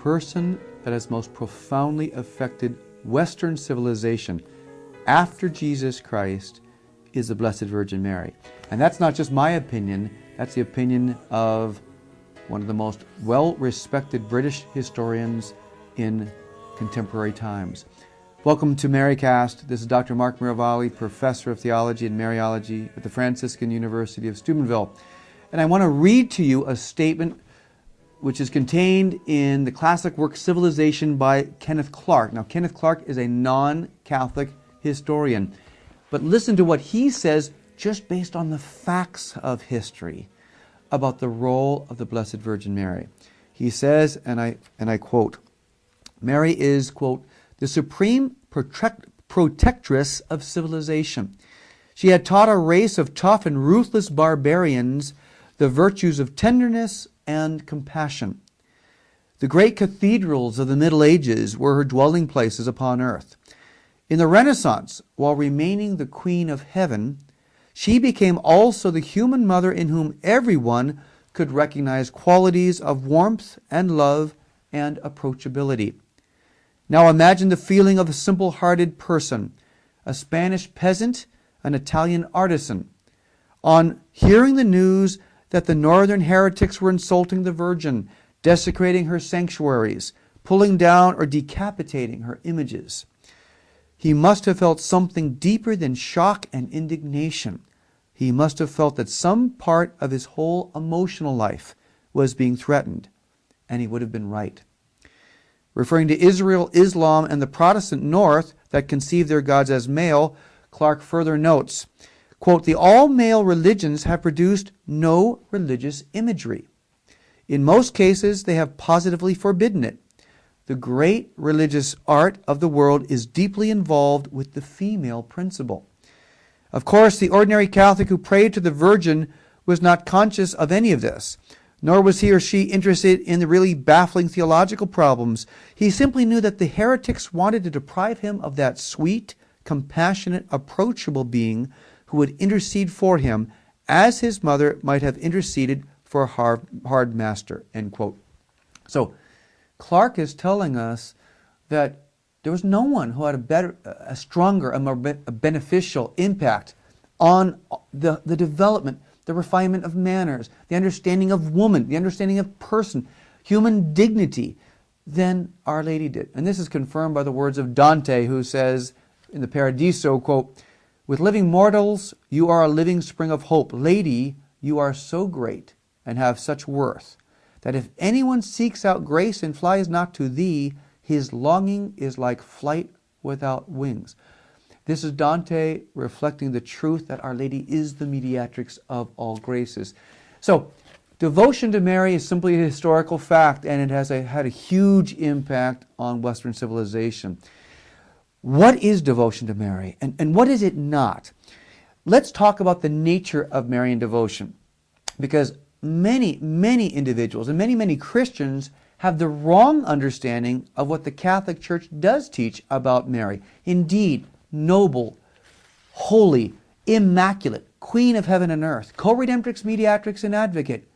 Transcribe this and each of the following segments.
person that has most profoundly affected Western civilization after Jesus Christ is the Blessed Virgin Mary. And that's not just my opinion, that's the opinion of one of the most well-respected British historians in contemporary times. Welcome to MaryCast. This is Dr. Mark Miravalle, Professor of Theology and Mariology at the Franciscan University of Steubenville. And I want to read to you a statement which is contained in the classic work Civilization by Kenneth Clark. Now, Kenneth Clark is a non-Catholic historian, but listen to what he says just based on the facts of history about the role of the Blessed Virgin Mary. He says, and I quote, "Mary is, quote, the supreme protectress of civilization. She had taught a race of tough and ruthless barbarians the virtues of tenderness and compassion. The great cathedrals of the Middle Ages were her dwelling places upon earth. In the Renaissance, while remaining the Queen of Heaven, she became also the human mother in whom everyone could recognize qualities of warmth and love and approachability. Now imagine the feeling of a simple-hearted person, a Spanish peasant, an Italian artisan, on hearing the news that the northern heretics were insulting the Virgin, desecrating her sanctuaries, pulling down or decapitating her images. He must have felt something deeper than shock and indignation. He must have felt that some part of his whole emotional life was being threatened, and he would have been right." Referring to Israel, Islam, and the Protestant North that conceive their gods as male, Clark further notes, quote, "The all-male religions have produced no religious imagery. In most cases, they have positively forbidden it. The great religious art of the world is deeply involved with the female principle. Of course, the ordinary Catholic who prayed to the Virgin was not conscious of any of this, nor was he or she interested in the really baffling theological problems. He simply knew that the heretics wanted to deprive him of that sweet, compassionate, approachable being who would intercede for him as his mother might have interceded for a hard master," end quote. So Clark is telling us that there was no one who had a stronger, a more beneficial impact on the development, the refinement of manners, the understanding of woman, the understanding of person, human dignity, than Our Lady did. And this is confirmed by the words of Dante, who says in the Paradiso, quote, "With living mortals, you are a living spring of hope. Lady, you are so great and have such worth, that if anyone seeks out grace and flies not to thee, his longing is like flight without wings." This is Dante reflecting the truth that Our Lady is the mediatrix of all graces. So, devotion to Mary is simply a historical fact, and it has had a huge impact on Western civilization. What is devotion to Mary, and what is it not? Let's talk about the nature of Marian devotion, because many individuals and many Christians have the wrong understanding of what the Catholic Church does teach about Mary. Indeed, noble, holy, immaculate, Queen of heaven and earth, co-redemptrix, mediatrix, and advocate,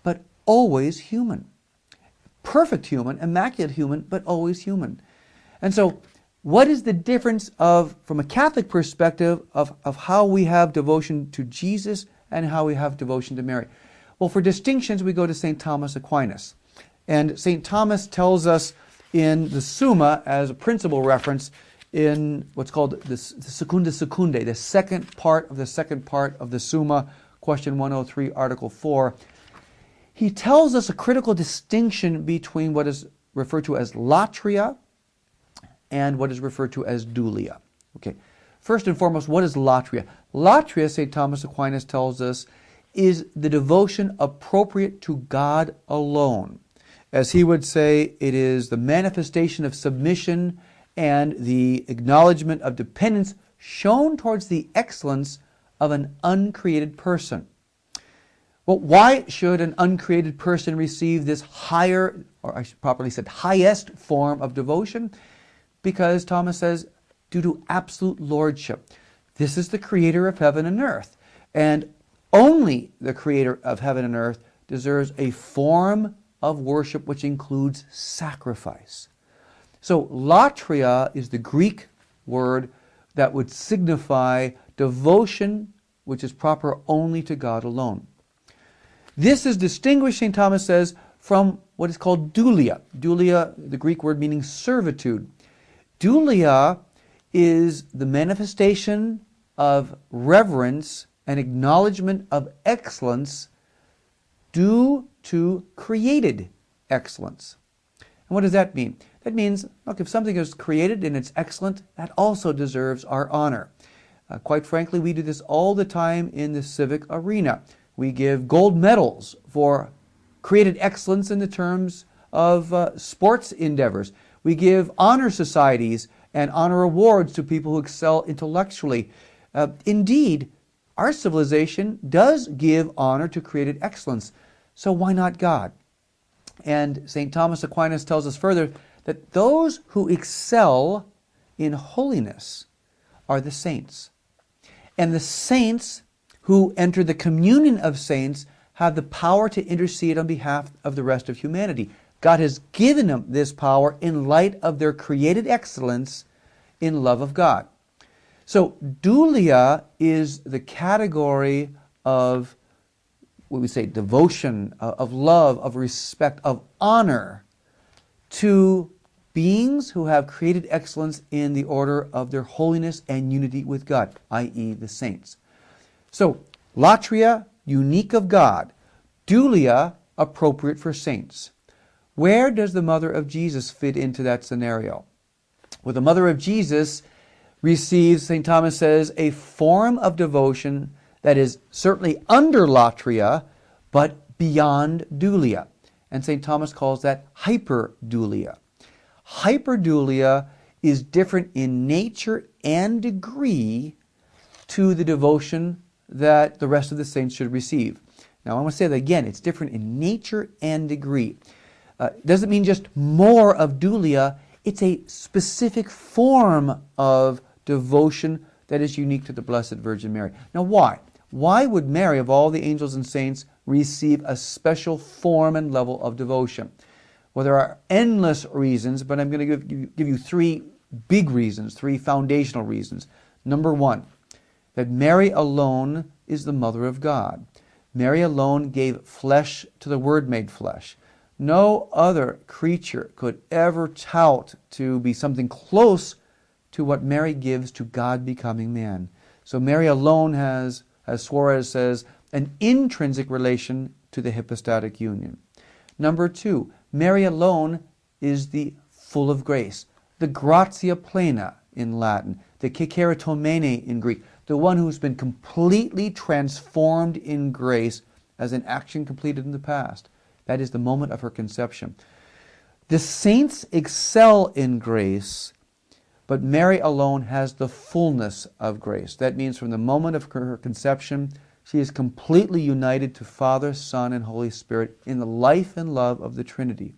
but always human. Perfect human, immaculate human, but always human. And so, what is the difference from a Catholic perspective of how we have devotion to Jesus and how we have devotion to Mary? Well, for distinctions, we go to St. Thomas Aquinas. And St. Thomas tells us in the Summa, as a principal reference, in what's called the Secunda Secundae, the second part of the Summa, question 103, article 4, he tells us a critical distinction between what is referred to as latria and what is referred to as dulia. Okay. First and foremost, what is latria? Latria, St. Thomas Aquinas tells us, is the devotion appropriate to God alone. As he would say, it is the manifestation of submission and the acknowledgement of dependence shown towards the excellence of an uncreated person. Well, why should an uncreated person receive this higher, or I should properly said, highest form of devotion? Because Thomas says, due to absolute lordship. This is the creator of heaven and earth. And only the creator of heaven and earth deserves a form of worship which includes sacrifice. So latria is the Greek word that would signify devotion which is proper only to God alone. This is distinguished, St. Thomas says, from what is called dulia. Dulia, the Greek word meaning servitude. Dulia is the manifestation of reverence and acknowledgement of excellence due to created excellence. And what does that mean? That means, look, if something is created and it's excellent, that also deserves our honor. Quite frankly, we do this all the time in the civic arena. We give gold medals for created excellence in the terms of sports endeavors. We give honor societies and honor awards to people who excel intellectually. Indeed, our civilization does give honor to created excellence. So why not God? And St. Thomas Aquinas tells us further that those who excel in holiness are the saints. And the saints who enter the communion of saints have the power to intercede on behalf of the rest of humanity. God has given them this power in light of their created excellence in love of God. So dulia is the category of what we say devotion, of love, of respect, of honor to beings who have created excellence in the order of their holiness and unity with God, i.e. the saints. So latria, unique of God. Dulia, appropriate for saints. Where does the Mother of Jesus fit into that scenario? Well, the Mother of Jesus receives, St. Thomas says, a form of devotion that is certainly under latria, but beyond dulia. And St. Thomas calls that hyperdulia. Hyperdulia is different in nature and degree to the devotion that the rest of the saints should receive. Now I want to say that again, it's different in nature and degree. It doesn't mean just more of dulia, it's a specific form of devotion that is unique to the Blessed Virgin Mary. Now why? Why would Mary, of all the angels and saints, receive a special form and level of devotion? Well, there are endless reasons, but I'm going to give you three big reasons, three foundational reasons. Number one, that Mary alone is the Mother of God. Mary alone gave flesh to the Word made flesh. No other creature could ever tout to be something close to what Mary gives to God becoming man. So Mary alone has, as Suarez says, an intrinsic relation to the hypostatic union. Number two, Mary alone is the full of grace, the gratia plena in Latin, the kekeritomene in Greek, the one who's been completely transformed in grace as an action completed in the past. That is the moment of her conception. The saints excel in grace, but Mary alone has the fullness of grace. That means from the moment of her conception, she is completely united to Father, Son, and Holy Spirit in the life and love of the Trinity.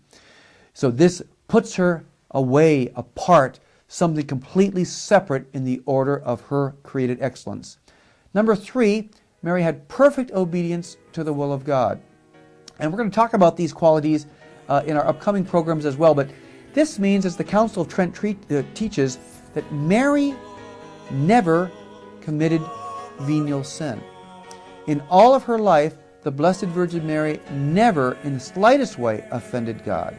So this puts her away, apart, something completely separate in the order of her created excellence. Number three, Mary had perfect obedience to the will of God. And we're going to talk about these qualities in our upcoming programs as well, but this means, as the Council of Trent teaches, that Mary never committed venial sin. In all of her life, the Blessed Virgin Mary never in the slightest way offended God.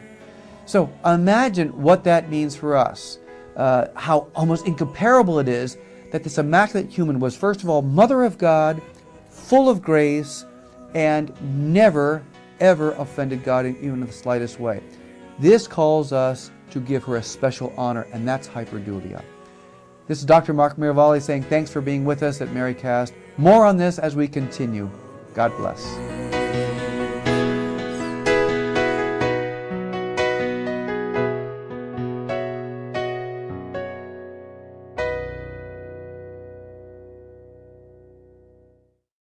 So imagine what that means for us, how almost incomparable it is that this immaculate human was, first of all, Mother of God, full of grace, and never, ever offended God even in the slightest way. This calls us to give her a special honor, and that's hyperdulia. This is Dr. Mark Miravalle saying thanks for being with us at MaryCast. More on this as we continue. God bless.